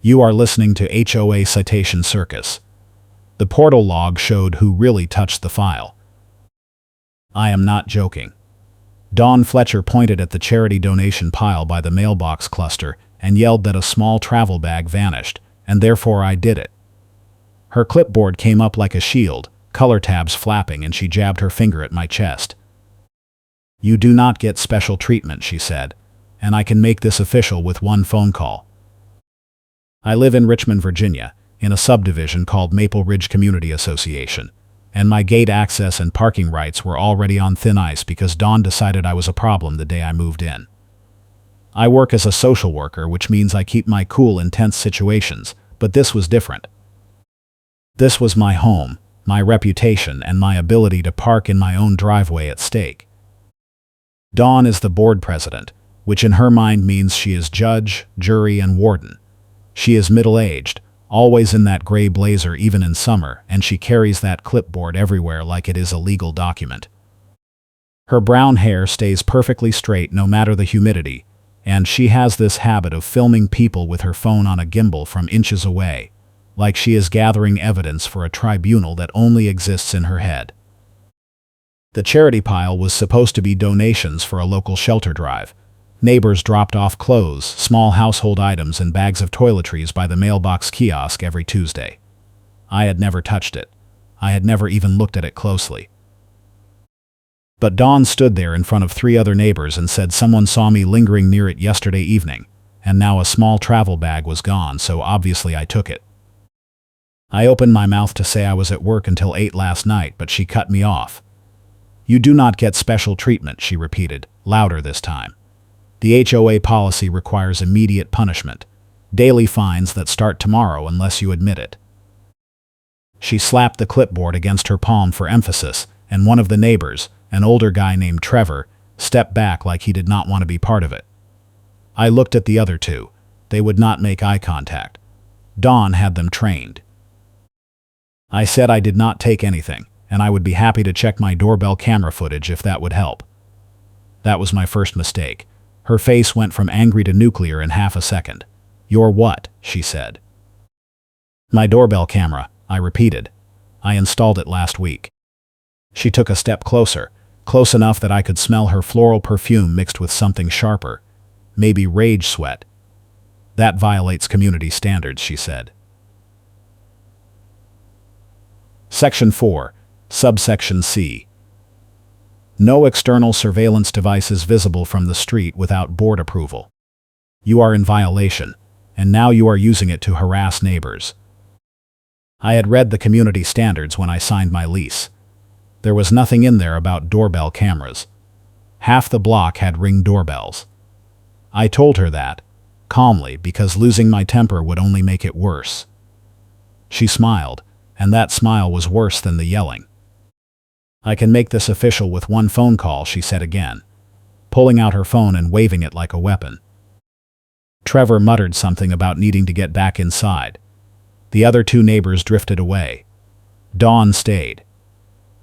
You are listening to HOA Citation Circus. The portal log showed who really touched the file. I am not joking. Dawn Fletcher pointed at the charity donation pile by the mailbox cluster and yelled that a small travel bag vanished, and therefore I did it. Her clipboard came up like a shield, color tabs flapping, and she jabbed her finger at my chest. You do not get special treatment, she said, and I can make this official with one phone call. I live in Richmond, Virginia, in a subdivision called Maple Ridge Community Association, and my gate access and parking rights were already on thin ice because Dawn decided I was a problem the day I moved in. I work as a social worker, which means I keep my cool in tense situations, but this was different. This was my home, my reputation, and my ability to park in my own driveway at stake. Dawn is the board president, which in her mind means she is judge, jury, and warden. She is middle-aged, always in that gray blazer even in summer, and she carries that clipboard everywhere like it is a legal document. Her brown hair stays perfectly straight no matter the humidity, and she has this habit of filming people with her phone on a gimbal from inches away, like she is gathering evidence for a tribunal that only exists in her head. The charity pile was supposed to be donations for a local shelter drive. Neighbors dropped off clothes, small household items, and bags of toiletries by the mailbox kiosk every Tuesday. I had never touched it. I had never even looked at it closely. But Dawn stood there in front of 3 other neighbors and said someone saw me lingering near it yesterday evening, and now a small travel bag was gone, so obviously I took it. I opened my mouth to say I was at work until 8 last night, but she cut me off. You do not get special treatment, she repeated, louder this time. The HOA policy requires immediate punishment, daily fines that start tomorrow unless you admit it. She slapped the clipboard against her palm for emphasis, and one of the neighbors, an older guy named Trevor, stepped back like he did not want to be part of it. I looked at the other 2. They would not make eye contact. Dawn had them trained. I said I did not take anything, and I would be happy to check my doorbell camera footage if that would help. That was my first mistake. Her face went from angry to nuclear in half a second. Your what? She said. My doorbell camera, I repeated. I installed it last week. She took a step closer, close enough that I could smell her floral perfume mixed with something sharper, maybe rage sweat. That violates community standards, she said. Section 4, Subsection C. No external surveillance devices visible from the street without board approval. You are in violation, and now you are using it to harass neighbors. I had read the community standards when I signed my lease. There was nothing in there about doorbell cameras. Half the block had Ring doorbells. I told her that, calmly, because losing my temper would only make it worse. She smiled, and that smile was worse than the yelling. I can make this official with one phone call, she said again, pulling out her phone and waving it like a weapon. Trevor muttered something about needing to get back inside. The other 2 neighbors drifted away. Dawn stayed.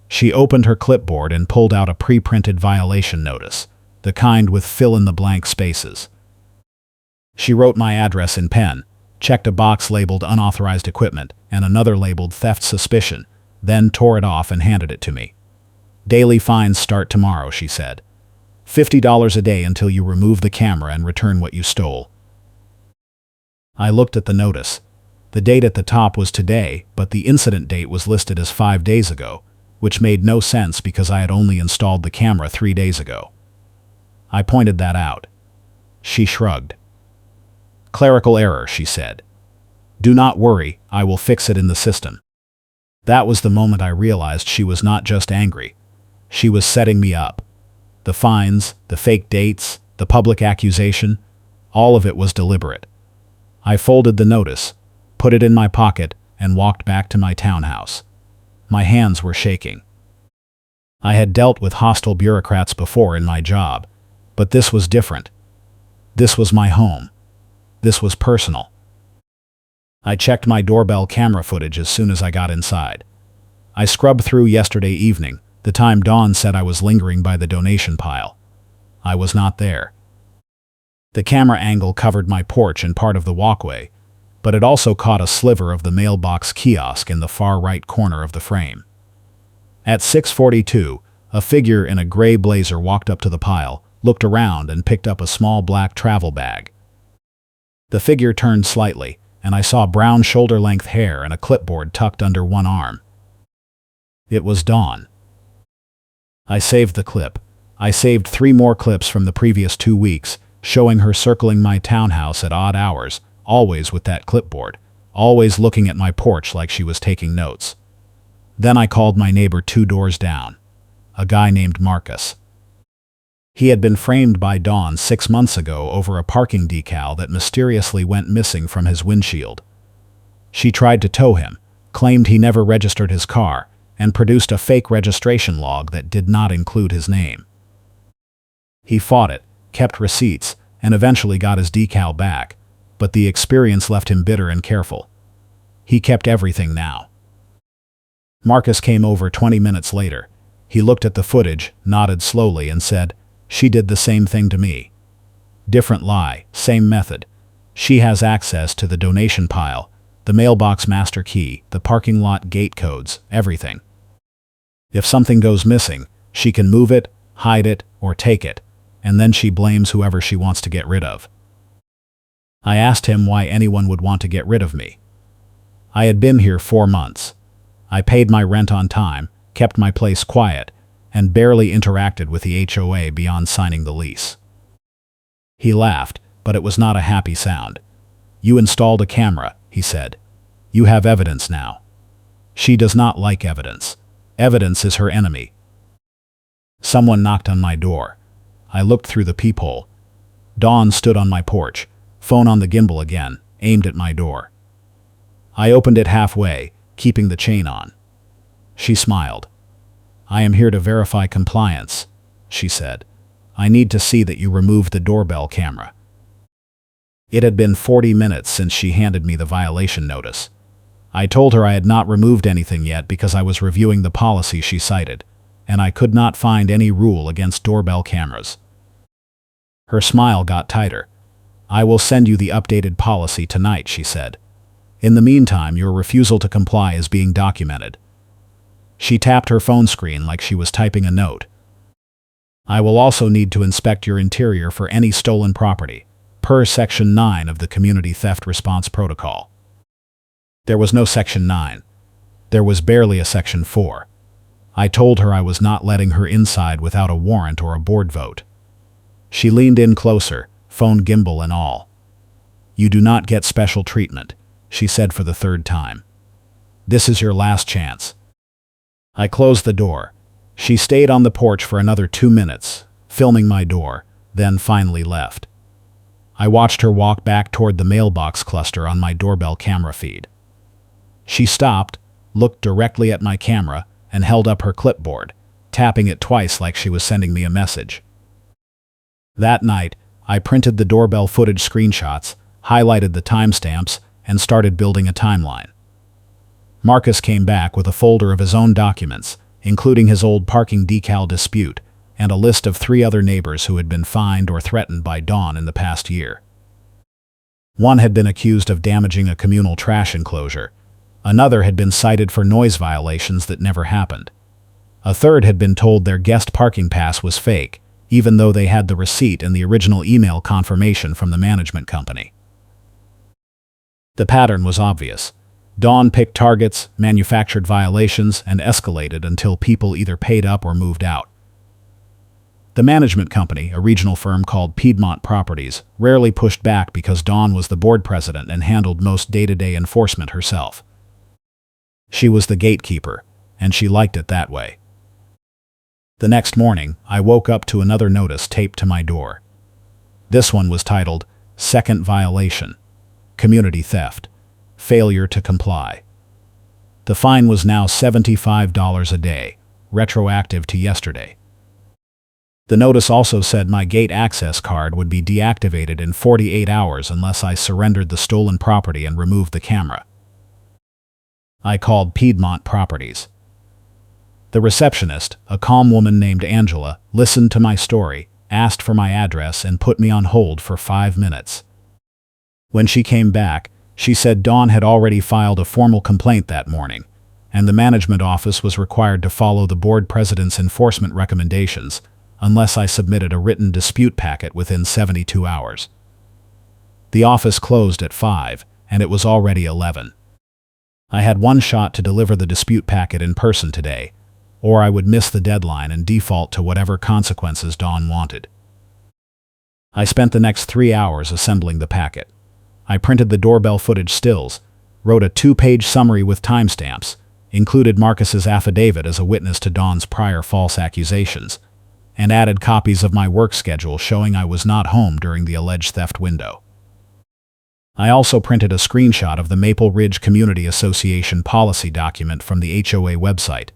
She opened her clipboard and pulled out a pre-printed violation notice, the kind with fill-in-the-blank spaces. She wrote my address in pen, checked a box labeled unauthorized equipment and another labeled theft suspicion, then tore it off and handed it to me. Daily fines start tomorrow, she said. $50 a day until you remove the camera and return what you stole. I looked at the notice. The date at the top was today, but the incident date was listed as 5 days ago, which made no sense because I had only installed the camera 3 days ago. I pointed that out. She shrugged. Clerical error, she said. Do not worry, I will fix it in the system. That was the moment I realized she was not just angry. She was setting me up. The fines, the fake dates, the public accusation, all of it was deliberate. I folded the notice, put it in my pocket, and walked back to my townhouse. My hands were shaking. I had dealt with hostile bureaucrats before in my job, but this was different. This was my home. This was personal. I checked my doorbell camera footage as soon as I got inside. I scrubbed through yesterday evening, the time Dawn said I was lingering by the donation pile. I was not there. The camera angle covered my porch and part of the walkway, but it also caught a sliver of the mailbox kiosk in the far right corner of the frame. At 6:42, a figure in a gray blazer walked up to the pile, looked around, and picked up a small black travel bag. The figure turned slightly, and I saw brown shoulder-length hair and a clipboard tucked under one arm. It was Dawn. I saved the clip. I saved 3 more clips from the previous 2 weeks, showing her circling my townhouse at odd hours, always with that clipboard, always looking at my porch like she was taking notes. Then I called my neighbor 2 doors down, a guy named Marcus. He had been framed by Dawn 6 months ago over a parking decal that mysteriously went missing from his windshield. She tried to tow him, claimed he never registered his car, and produced a fake registration log that did not include his name. He fought it, kept receipts, and eventually got his decal back, but the experience left him bitter and careful. He kept everything now. Marcus came over 20 minutes later. He looked at the footage, nodded slowly, and said, "She did the same thing to me. Different lie, same method. She has access to the donation pile, the mailbox master key, the parking lot gate codes, everything. If something goes missing, she can move it, hide it, or take it, and then she blames whoever she wants to get rid of." I asked him why anyone would want to get rid of me. I had been here 4 months. I paid my rent on time, kept my place quiet, and barely interacted with the HOA beyond signing the lease. He laughed, but it was not a happy sound. "You installed a camera," he said. "You have evidence now. She does not like evidence. Evidence is her enemy." Someone knocked on my door. I looked through the peephole. Dawn stood on my porch, phone on the gimbal again, aimed at my door. I opened it halfway, keeping the chain on. She smiled. "I am here to verify compliance," she said. "I need to see that you removed the doorbell camera." It had been 40 minutes since she handed me the violation notice. I told her I had not removed anything yet because I was reviewing the policy she cited, and I could not find any rule against doorbell cameras. Her smile got tighter. "I will send you the updated policy tonight," she said. "In the meantime, your refusal to comply is being documented." She tapped her phone screen like she was typing a note. "I will also need to inspect your interior for any stolen property, per Section 9 of the Community Theft Response Protocol." There was no Section 9. There was barely a Section 4. I told her I was not letting her inside without a warrant or a board vote. She leaned in closer, phone gimbal and all. "You do not get special treatment," she said for the 3rd time. "This is your last chance." I closed the door. She stayed on the porch for another 2 minutes, filming my door, then finally left. I watched her walk back toward the mailbox cluster on my doorbell camera feed. She stopped, looked directly at my camera, and held up her clipboard, tapping it twice like she was sending me a message. That night, I printed the doorbell footage screenshots, highlighted the timestamps, and started building a timeline. Marcus came back with a folder of his own documents, including his old parking decal dispute, and a list of 3 other neighbors who had been fined or threatened by Dawn in the past year. One had been accused of damaging a communal trash enclosure. Another had been cited for noise violations that never happened. A third had been told their guest parking pass was fake, even though they had the receipt and the original email confirmation from the management company. The pattern was obvious. Dawn picked targets, manufactured violations, and escalated until people either paid up or moved out. The management company, a regional firm called Piedmont Properties, rarely pushed back because Dawn was the board president and handled most day-to-day enforcement herself. She was the gatekeeper, and she liked it that way. The next morning, I woke up to another notice taped to my door. This one was titled, "Second Violation. Community Theft. Failure to comply." The fine was now $75 a day, retroactive to yesterday. The notice also said my gate access card would be deactivated in 48 hours unless I surrendered the stolen property and removed the camera. I called Piedmont Properties. The receptionist, a calm woman named Angela, listened to my story, asked for my address, and put me on hold for 5 minutes. When she came back, She said Dawn had already filed a formal complaint that morning, and the management office was required to follow the board president's enforcement recommendations unless I submitted a written dispute packet within 72 hours. The office closed at 5, and it was already 11. I had one shot to deliver the dispute packet in person today, or I would miss the deadline and default to whatever consequences Dawn wanted. I spent the next 3 hours assembling the packet. I printed the doorbell footage stills, wrote a 2-page summary with timestamps, included Marcus's affidavit as a witness to Dawn's prior false accusations, and added copies of my work schedule showing I was not home during the alleged theft window. I also printed a screenshot of the Maple Ridge Community Association policy document from the HOA website,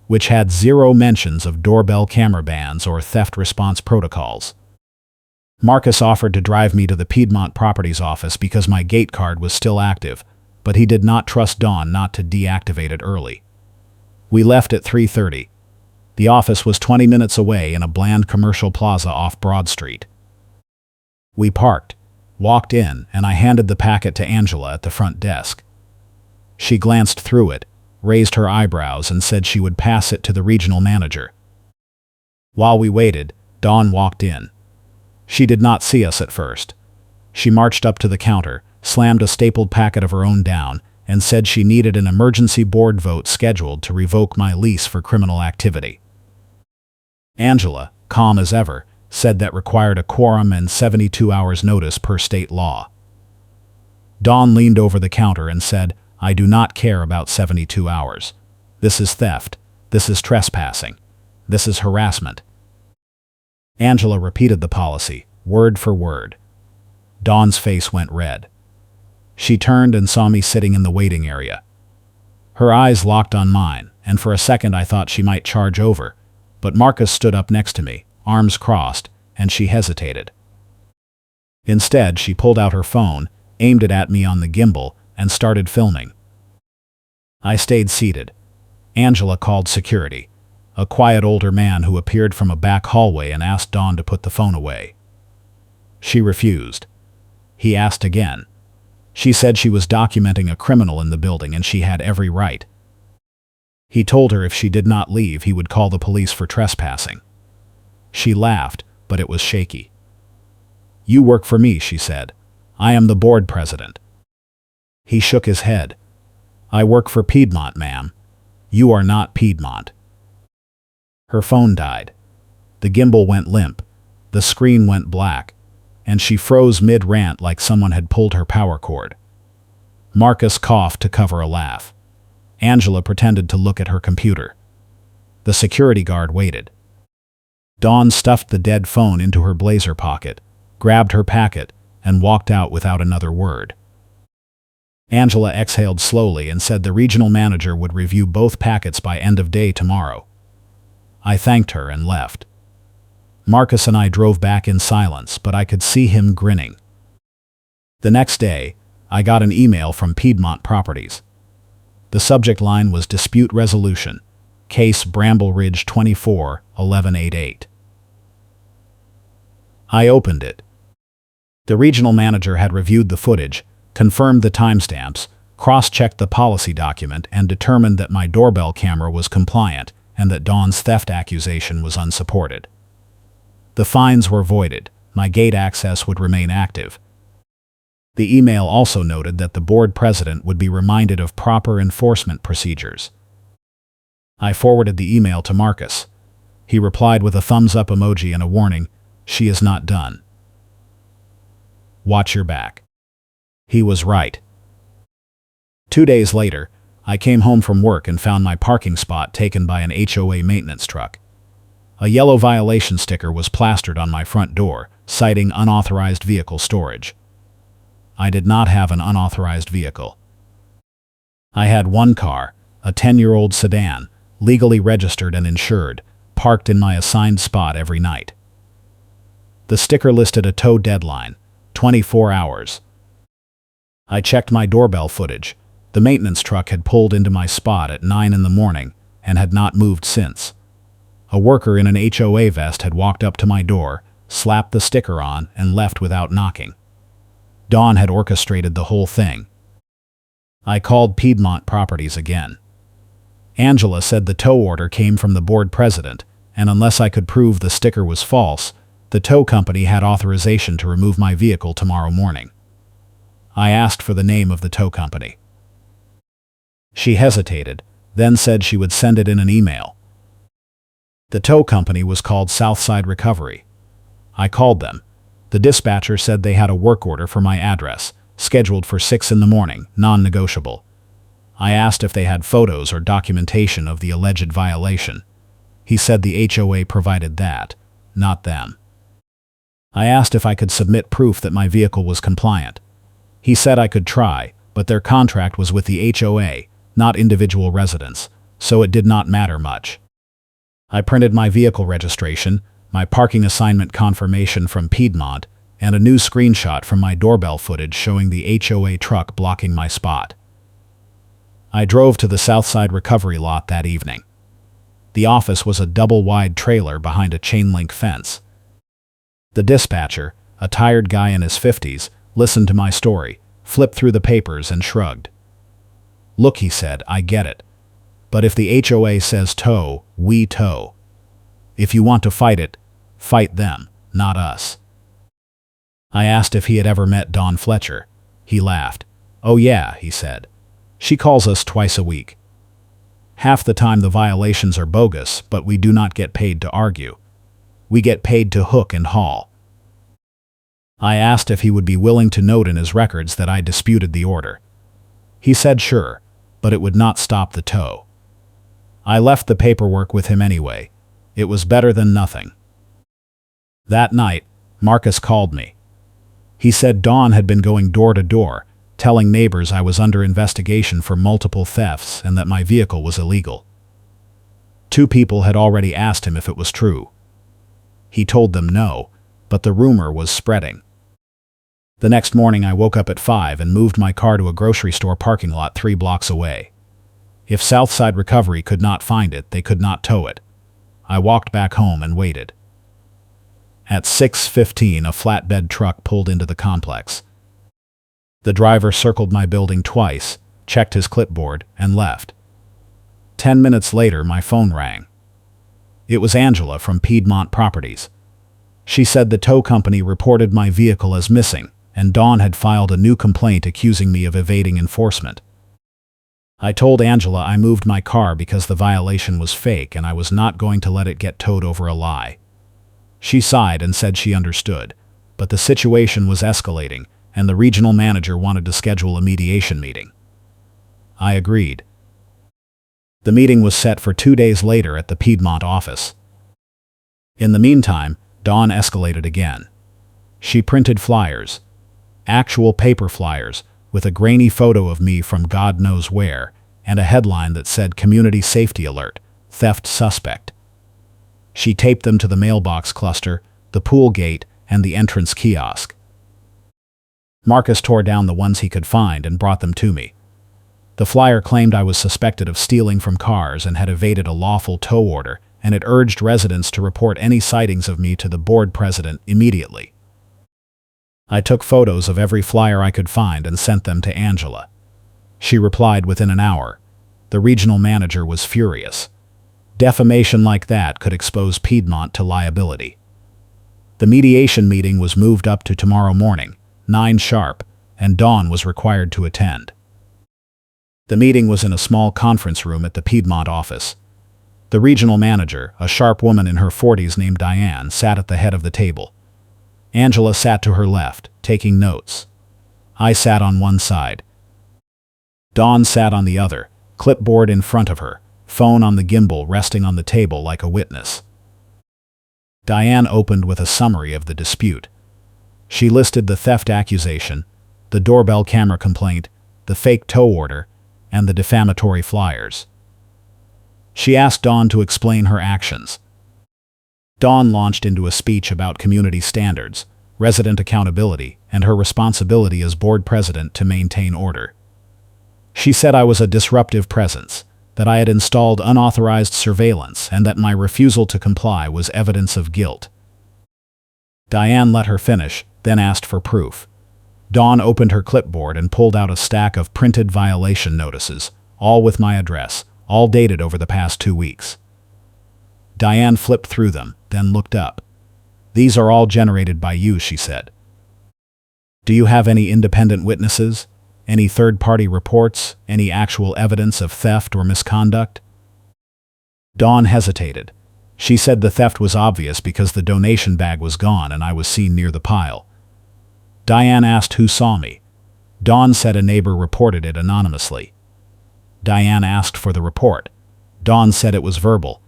which had 0 mentions of doorbell camera bans or theft response protocols. Marcus offered to drive me to the Piedmont Properties office because my gate card was still active, but he did not trust Dawn not to deactivate it early. We left at 3:30. The office was 20 minutes away in a bland commercial plaza off Broad Street. We parked, walked in, and I handed the packet to Angela at the front desk. She glanced through it, raised her eyebrows, and said she would pass it to the regional manager. While we waited, Dawn walked in. She did not see us at first. She marched up to the counter, slammed a stapled packet of her own down, and said she needed an emergency board vote scheduled to revoke my lease for criminal activity. Angela, calm as ever, said that required a quorum and 72 hours notice per state law. Dawn leaned over the counter and said, "I do not care about 72 hours. This is theft. This is trespassing. This is harassment." Angela repeated the policy, word for word. Dawn's face went red. She turned and saw me sitting in the waiting area. Her eyes locked on mine, and for a second I thought she might charge over, but Marcus stood up next to me, arms crossed, and she hesitated. Instead, she pulled out her phone, aimed it at me on the gimbal, and started filming. I stayed seated. Angela called security, a quiet older man who appeared from a back hallway, and asked Dawn to put the phone away. She refused. He asked again. She said she was documenting a criminal in the building and she had every right. He told her if she did not leave, he would call the police for trespassing. She laughed, but it was shaky. "You work for me," she said. "I am the board president." He shook his head. "I work for Piedmont, ma'am. You are not Piedmont." Her phone died. The gimbal went limp. The screen went black, and she froze mid-rant like someone had pulled her power cord. Marcus coughed to cover a laugh. Angela pretended to look at her computer. The security guard waited. Dawn stuffed the dead phone into her blazer pocket, grabbed her packet, and walked out without another word. Angela exhaled slowly and said the regional manager would review both packets by end of day tomorrow. I thanked her and left. Marcus and I drove back in silence, but I could see him grinning. The next day, I got an email from Piedmont Properties. The subject line was Dispute Resolution, Case Bramble Ridge 24-1188. I opened it. The regional manager had reviewed the footage, confirmed the timestamps, cross-checked the policy document, and determined that my doorbell camera was compliant and that Dawn's theft accusation was unsupported. The fines were voided. My gate access would remain active. The email also noted that the board president would be reminded of proper enforcement procedures. I forwarded the email to Marcus. He replied with a thumbs-up emoji and a warning, "She is not done. Watch your back." He was right. 2 days later, I came home from work and found my parking spot taken by an HOA maintenance truck. A yellow violation sticker was plastered on my front door, citing unauthorized vehicle storage. I did not have an unauthorized vehicle. I had one car, a 10-year-old sedan, legally registered and insured, parked in my assigned spot every night. The sticker listed a tow deadline, 24 hours. I checked my doorbell footage. The maintenance truck had pulled into my spot at 9 in the morning and had not moved since. A worker in an HOA vest had walked up to my door, slapped the sticker on, and left without knocking. Dawn had orchestrated the whole thing. I called Piedmont Properties again. Angela said the tow order came from the board president, and unless I could prove the sticker was false, the tow company had authorization to remove my vehicle tomorrow morning. I asked for the name of the tow company. She hesitated, then said she would send it in an email. The tow company was called Southside Recovery. I called them. The dispatcher said they had a work order for my address, scheduled for 6 in the morning, non-negotiable. I asked if they had photos or documentation of the alleged violation. He said the HOA provided that, not them. I asked if I could submit proof that my vehicle was compliant. He said I could try, but their contract was with the HOA, not individual residents, so it did not matter much. I printed my vehicle registration, my parking assignment confirmation from Piedmont, and a new screenshot from my doorbell footage showing the HOA truck blocking my spot. I drove to the Southside Recovery lot that evening. The office was a double-wide trailer behind a chain-link fence. The dispatcher, a tired guy in his 50s, listened to my story, flipped through the papers and shrugged. "Look," he said, "I get it. But if the HOA says tow, we tow. If you want to fight it, fight them, not us." I asked if he had ever met Dawn Fletcher. He laughed. "Oh yeah," he said. "She calls us twice a week. Half the time the violations are bogus, but we do not get paid to argue. We get paid to hook and haul." I asked if he would be willing to note in his records that I disputed the order. He said sure, but it would not stop the tow. I left the paperwork with him anyway. It was better than nothing. That night, Marcus called me. He said Dawn had been going door to door, telling neighbors I was under investigation for multiple thefts and that my vehicle was illegal. 2 people had already asked him if it was true. He told them no, but the rumor was spreading. The next morning I woke up at 5 and moved my car to a grocery store parking lot 3 blocks away. If Southside Recovery could not find it, they could not tow it. I walked back home and waited. At 6:15, a flatbed truck pulled into the complex. The driver circled my building twice, checked his clipboard, and left. 10 minutes later, my phone rang. It was Angela from Piedmont Properties. She said the tow company reported my vehicle as missing, and Dawn had filed a new complaint accusing me of evading enforcement. I told Angela I moved my car because the violation was fake and I was not going to let it get towed over a lie. She sighed and said she understood, but the situation was escalating and the regional manager wanted to schedule a mediation meeting. I agreed. The meeting was set for 2 days later at the Piedmont office. In the meantime, Dawn escalated again. She printed flyers, actual paper flyers, with a grainy photo of me from God knows where, and a headline that said Community Safety Alert, Theft Suspect. She taped them to the mailbox cluster, the pool gate, and the entrance kiosk. Marcus tore down the ones he could find and brought them to me. The flyer claimed I was suspected of stealing from cars and had evaded a lawful tow order, and it urged residents to report any sightings of me to the board president immediately. I took photos of every flyer I could find and sent them to Angela. She replied within an hour. The regional manager was furious. Defamation like that could expose Piedmont to liability. The mediation meeting was moved up to tomorrow morning, 9 sharp, and Dawn was required to attend. The meeting was in a small conference room at the Piedmont office. The regional manager, a sharp woman in her 40s named Diane, sat at the head of the table. Angela sat to her left, taking notes. I sat on one side. Dawn sat on the other, clipboard in front of her, phone on the gimbal resting on the table like a witness. Diane opened with a summary of the dispute. She listed the theft accusation, the doorbell camera complaint, the fake tow order, and the defamatory flyers. She asked Dawn to explain her actions. Dawn launched into a speech about community standards, resident accountability, and her responsibility as board president to maintain order. She said I was a disruptive presence, that I had installed unauthorized surveillance, and that my refusal to comply was evidence of guilt. Diane let her finish, then asked for proof. Dawn opened her clipboard and pulled out a stack of printed violation notices, all with my address, all dated over the past 2 weeks. Diane flipped through them, then looked up. "These are all generated by you," she said. "Do you have any independent witnesses? Any third-party reports? Any actual evidence of theft or misconduct?" Dawn hesitated. She said the theft was obvious because the donation bag was gone and I was seen near the pile. Diane asked who saw me. Dawn said a neighbor reported it anonymously. Diane asked for the report. Dawn said it was verbal.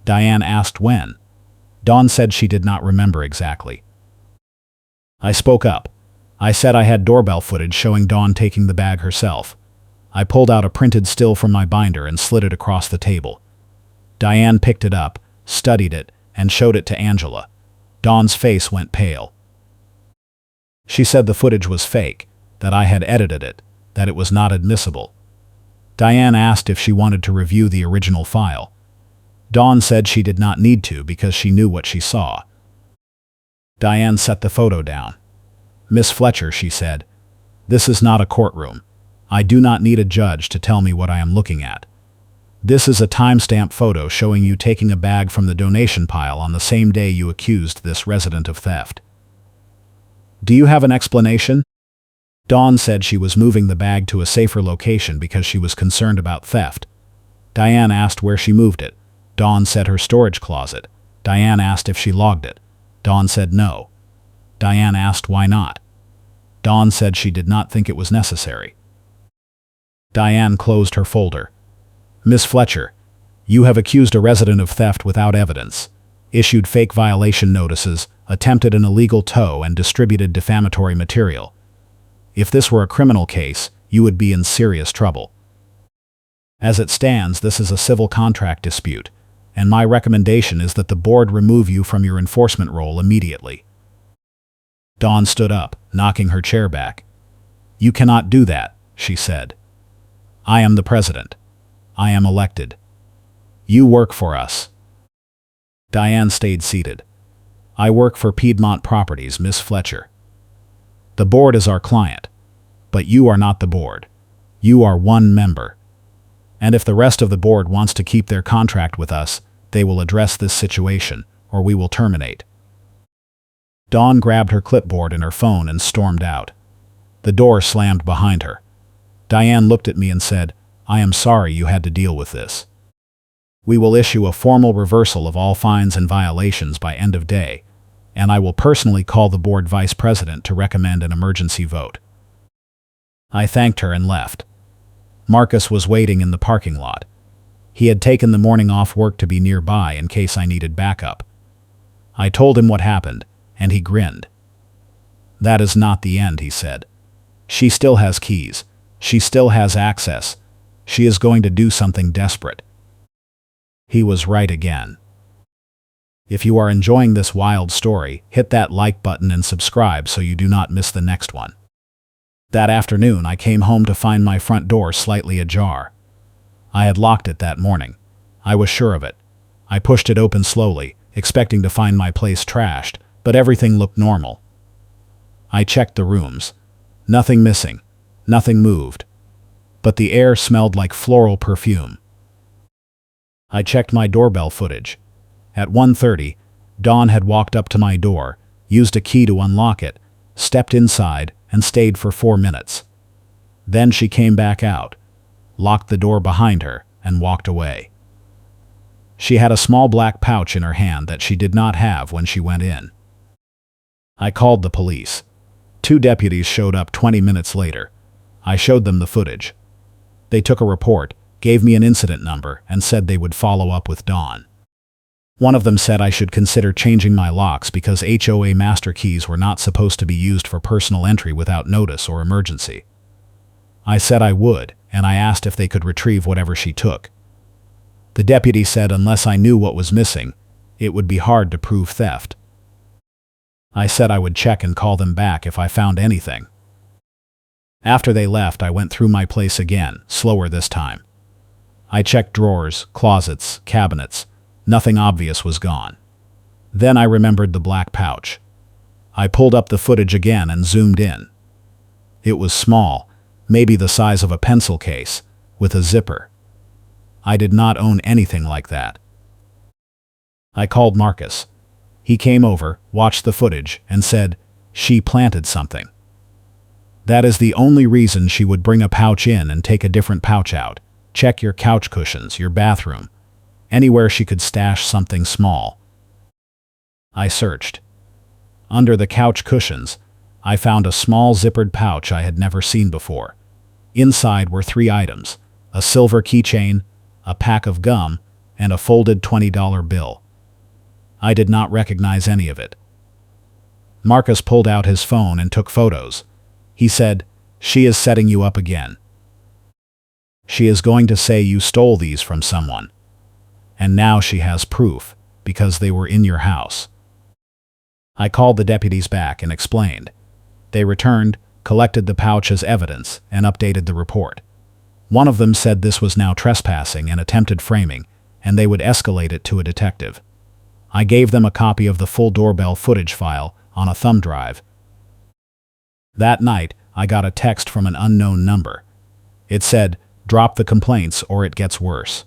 Diane asked when. Dawn said she did not remember exactly. I spoke up. I said I had doorbell footage showing Dawn taking the bag herself. I pulled out a printed still from my binder and slid it across the table. Diane picked it up, studied it, and showed it to Angela. Dawn's face went pale. She said the footage was fake, that I had edited it, that it was not admissible. Diane asked if she wanted to review the original file. Dawn said she did not need to because she knew what she saw. Diane set the photo down. "Miss Fletcher," she said, "this is not a courtroom. I do not need a judge to tell me what I am looking at. This is a timestamp photo showing you taking a bag from the donation pile on the same day you accused this resident of theft. Do you have an explanation?" Dawn said she was moving the bag to a safer location because she was concerned about theft. Diane asked where she moved it. Dawn said her storage closet. Diane asked if she logged it. Dawn said no. Diane asked why not. Dawn said she did not think it was necessary. Diane closed her folder. "Miss Fletcher, you have accused a resident of theft without evidence, issued fake violation notices, attempted an illegal tow, and distributed defamatory material. If this were a criminal case, you would be in serious trouble. As it stands, this is a civil contract dispute, and my recommendation is that the board remove you from your enforcement role immediately." Dawn stood up, knocking her chair back. "You cannot do that," she said. "I am the president. I am elected. You work for us." Diane stayed seated. "I work for Piedmont Properties, Miss Fletcher. The board is our client, but you are not the board. You are one member. And if the rest of the board wants to keep their contract with us, they will address this situation, or we will terminate." Dawn grabbed her clipboard and her phone and stormed out. The door slammed behind her. Diane looked at me and said, "I am sorry you had to deal with this. We will issue a formal reversal of all fines and violations by end of day, and I will personally call the board vice president to recommend an emergency vote." I thanked her and left. Marcus was waiting in the parking lot. He had taken the morning off work to be nearby in case I needed backup. I told him what happened, and he grinned. "That is not the end," he said. "She still has keys. She still has access. She is going to do something desperate." He was right again. If you are enjoying this wild story, hit that like button and subscribe so you do not miss the next one. That afternoon, I came home to find my front door slightly ajar. I had locked it that morning. I was sure of it. I pushed it open slowly, expecting to find my place trashed, but everything looked normal. I checked the rooms. Nothing missing. Nothing moved. But the air smelled like floral perfume. I checked my doorbell footage. At 1:30, Dawn had walked up to my door, used a key to unlock it, stepped inside, and stayed for 4 minutes. Then she came back out, locked the door behind her, and walked away. She had a small black pouch in her hand that she did not have when she went in. I called the police. 2 deputies showed up 20 minutes later. I showed them the footage. They took a report, gave me an incident number, and said they would follow up with Dawn. One of them said I should consider changing my locks because HOA master keys were not supposed to be used for personal entry without notice or emergency. I said I would, and I asked if they could retrieve whatever she took. The deputy said unless I knew what was missing, it would be hard to prove theft. I said I would check and call them back if I found anything. After they left, I went through my place again, slower this time. I checked drawers, closets, cabinets. Nothing obvious was gone. Then I remembered the black pouch. I pulled up the footage again and zoomed in. It was small, maybe the size of a pencil case, with a zipper. I did not own anything like that. I called Marcus. He came over, watched the footage, and said, "She planted something. That is the only reason she would bring a pouch in and take a different pouch out. Check your couch cushions, your bathroom, anywhere she could stash something small." I searched. Under the couch cushions, I found a small zippered pouch I had never seen before. Inside were 3 items: a silver keychain, a pack of gum, and a folded $20 bill. I did not recognize any of it. Marcus pulled out his phone and took photos. He said, "She is setting you up again. She is going to say you stole these from someone. And now she has proof, because they were in your house." I called the deputies back and explained. They returned, collected the pouch as evidence, and updated the report. One of them said this was now trespassing and attempted framing, and they would escalate it to a detective. I gave them a copy of the full doorbell footage file on a thumb drive. That night, I got a text from an unknown number. It said, "Drop the complaints or it gets worse."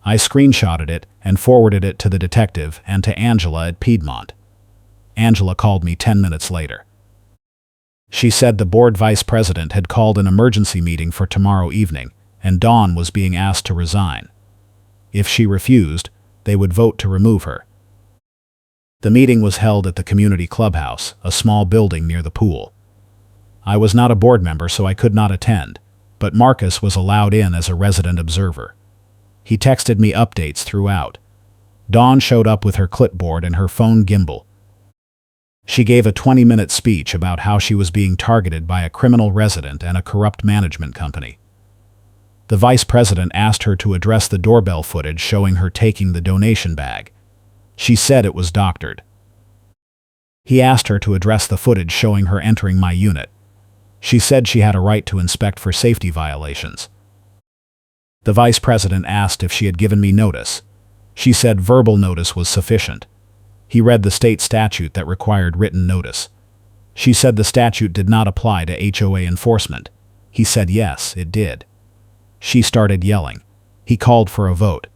I screenshotted it and forwarded it to the detective and to Angela at Piedmont. Angela called me 10 minutes later. She said the board vice president had called an emergency meeting for tomorrow evening, and Dawn was being asked to resign. If she refused, they would vote to remove her. The meeting was held at the community clubhouse, a small building near the pool. I was not a board member, so I could not attend, but Marcus was allowed in as a resident observer. He texted me updates throughout. Dawn showed up with her clipboard and her phone gimbal. She gave a 20-minute speech about how she was being targeted by a criminal resident and a corrupt management company. The vice president asked her to address the doorbell footage showing her taking the donation bag. She said it was doctored. He asked her to address the footage showing her entering my unit. She said she had a right to inspect for safety violations. The vice president asked if she had given me notice. She said verbal notice was sufficient. He read the state statute that required written notice. She said the statute did not apply to HOA enforcement. He said yes, it did. She started yelling. He called for a vote.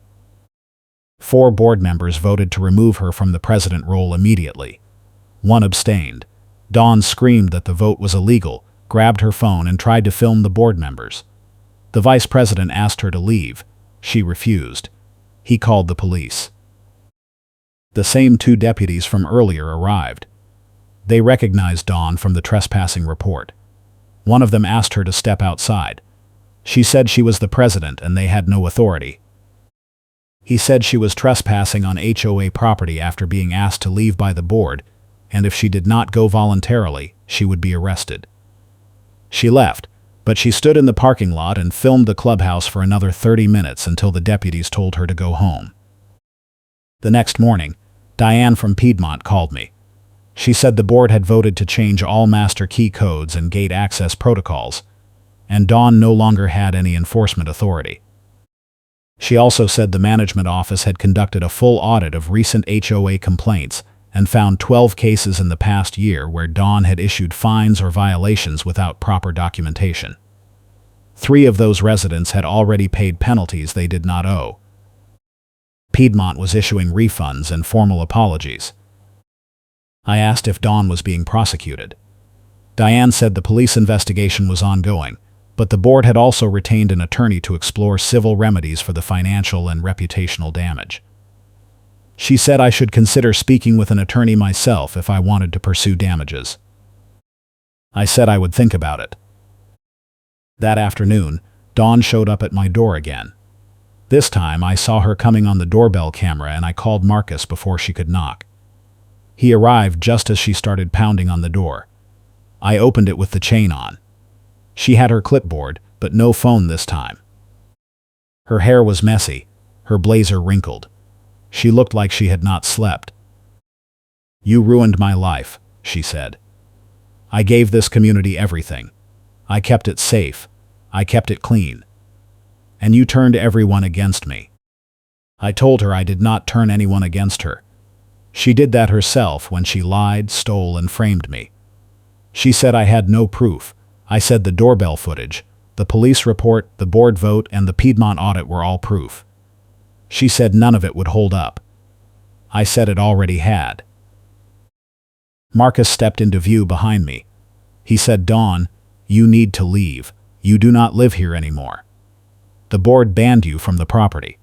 4 board members voted to remove her from the president role immediately. 1 abstained. Dawn screamed that the vote was illegal, grabbed her phone and tried to film the board members. The vice president asked her to leave. She refused. He called the police. The same 2 deputies from earlier arrived. They recognized Dawn from the trespassing report. One of them asked her to step outside. She said she was the president and they had no authority. He said she was trespassing on HOA property after being asked to leave by the board, and if she did not go voluntarily, she would be arrested. She left, but she stood in the parking lot and filmed the clubhouse for another 30 minutes until the deputies told her to go home. The next morning, Diane from Piedmont called me. She said the board had voted to change all master key codes and gate access protocols, and Dawn no longer had any enforcement authority. She also said the management office had conducted a full audit of recent HOA complaints and found 12 cases in the past year where Dawn had issued fines or violations without proper documentation. 3 of those residents had already paid penalties they did not owe. Piedmont was issuing refunds and formal apologies. I asked if Dawn was being prosecuted. Diane said the police investigation was ongoing, but the board had also retained an attorney to explore civil remedies for the financial and reputational damage. She said I should consider speaking with an attorney myself if I wanted to pursue damages. I said I would think about it. That afternoon, Dawn showed up at my door again. This time I saw her coming on the doorbell camera and I called Marcus before she could knock. He arrived just as she started pounding on the door. I opened it with the chain on. She had her clipboard, but no phone this time. Her hair was messy, her blazer wrinkled. She looked like she had not slept. "You ruined my life," she said. "I gave this community everything. I kept it safe. I kept it clean. And you turned everyone against me." I told her I did not turn anyone against her. She did that herself when she lied, stole, and framed me. She said I had no proof, I said the doorbell footage, the police report, the board vote, and the Piedmont audit were all proof. She said none of it would hold up. I said it already had. Marcus stepped into view behind me. He said, "Dawn, you need to leave. You do not live here anymore. The board banned you from the property."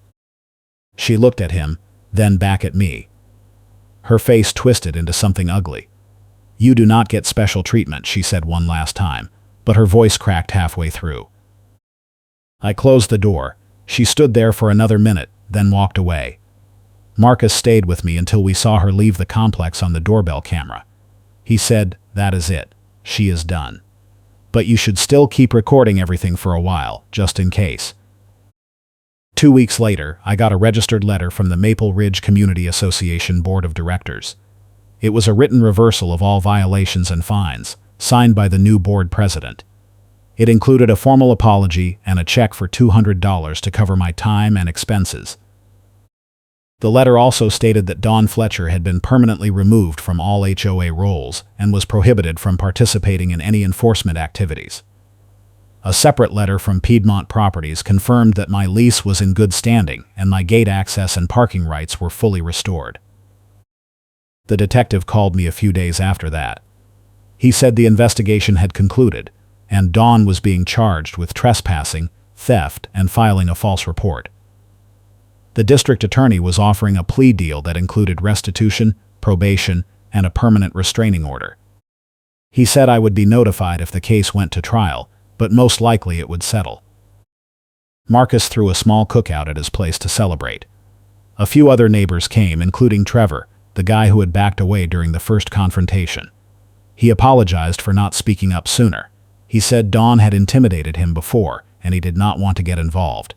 She looked at him, then back at me. Her face twisted into something ugly. "You do not get special treatment," she said one last time, but her voice cracked halfway through. I closed the door. She stood there for another minute, then walked away. Marcus stayed with me until we saw her leave the complex on the doorbell camera. He said, "That is it. She is done. But you should still keep recording everything for a while, just in case." 2 weeks later, I got a registered letter from the Maple Ridge Community Association Board of Directors. It was a written reversal of all violations and fines, signed by the new board president. It included a formal apology and a check for $200 to cover my time and expenses. The letter also stated that Dawn Fletcher had been permanently removed from all HOA roles and was prohibited from participating in any enforcement activities. A separate letter from Piedmont Properties confirmed that my lease was in good standing and my gate access and parking rights were fully restored. The detective called me a few days after that. He said the investigation had concluded, and Dawn was being charged with trespassing, theft, and filing a false report. The district attorney was offering a plea deal that included restitution, probation, and a permanent restraining order. He said I would be notified if the case went to trial, but most likely it would settle. Marcus threw a small cookout at his place to celebrate. A few other neighbors came, including Trevor, the guy who had backed away during the first confrontation. He apologized for not speaking up sooner. He said Dawn had intimidated him before, and he did not want to get involved.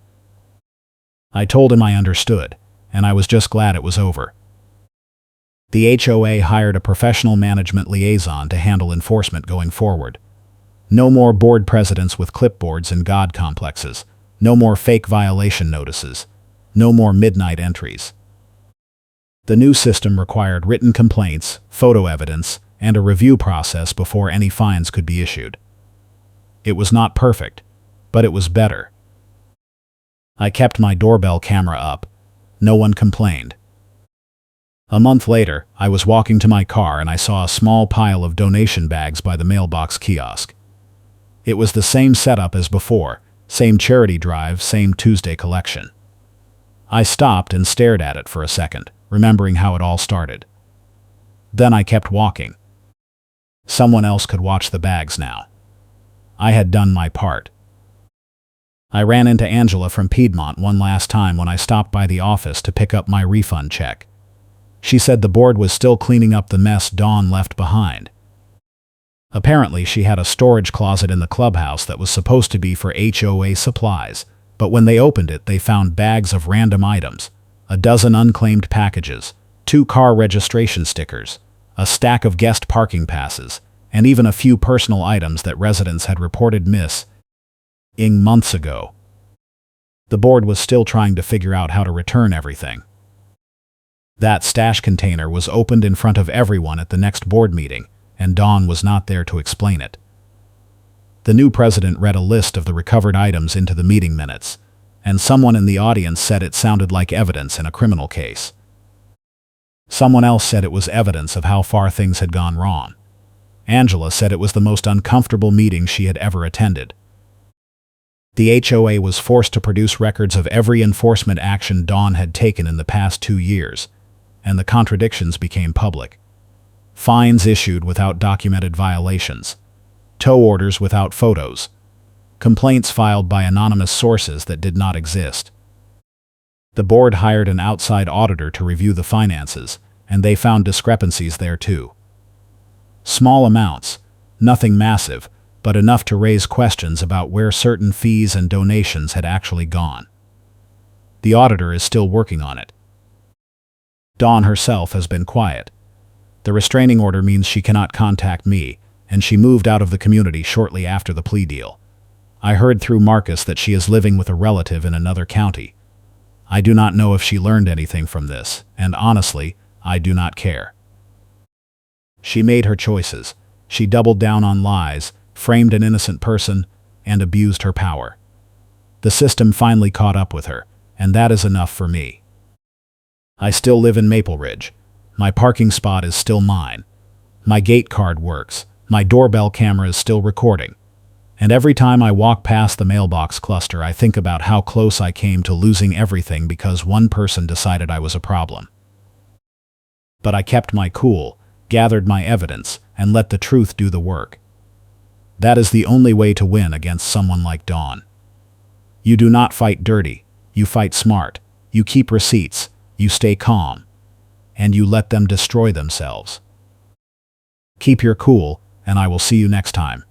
I told him I understood, and I was just glad it was over. The HOA hired a professional management liaison to handle enforcement going forward. No more board presidents with clipboards in God complexes. No more fake violation notices. No more midnight entries. The new system required written complaints, photo evidence, and a review process before any fines could be issued. It was not perfect, but it was better. I kept my doorbell camera up. No one complained. A month later, I was walking to my car and I saw a small pile of donation bags by the mailbox kiosk. It was the same setup as before, same charity drive, same Tuesday collection. I stopped and stared at it for a second, remembering how it all started. Then I kept walking. Someone else could watch the bags now. I had done my part. I ran into Angela from Piedmont one last time when I stopped by the office to pick up my refund check. She said the board was still cleaning up the mess Dawn left behind. Apparently, she had a storage closet in the clubhouse that was supposed to be for HOA supplies, but when they opened it, they found bags of random items, a dozen unclaimed packages, 2 car registration stickers, a stack of guest parking passes, and even a few personal items that residents had reported missing months ago. The board was still trying to figure out how to return everything. That stash container was opened in front of everyone at the next board meeting, and Dawn was not there to explain it. The new president read a list of the recovered items into the meeting minutes, and someone in the audience said it sounded like evidence in a criminal case. Someone else said it was evidence of how far things had gone wrong. Angela said it was the most uncomfortable meeting she had ever attended. The HOA was forced to produce records of every enforcement action Dawn had taken in the past 2 years, and the contradictions became public. Fines issued without documented violations, tow orders without photos, complaints filed by anonymous sources that did not exist. The board hired an outside auditor to review the finances, and they found discrepancies there too. Small amounts, nothing massive, but enough to raise questions about where certain fees and donations had actually gone. The auditor is still working on it. Dawn herself has been quiet. The restraining order means she cannot contact me, and she moved out of the community shortly after the plea deal. I heard through Marcus that she is living with a relative in another county. I do not know if she learned anything from this, and honestly, I do not care. She made her choices. She doubled down on lies, framed an innocent person, and abused her power. The system finally caught up with her, and that is enough for me. I still live in Maple Ridge. My parking spot is still mine. My gate card works. My doorbell camera is still recording. And every time I walk past the mailbox cluster, I think about how close I came to losing everything because one person decided I was a problem. But I kept my cool, gathered my evidence, and let the truth do the work. That is the only way to win against someone like Dawn. You do not fight dirty. You fight smart. You keep receipts. You stay calm. And you let them destroy themselves. Keep your cool, and I will see you next time.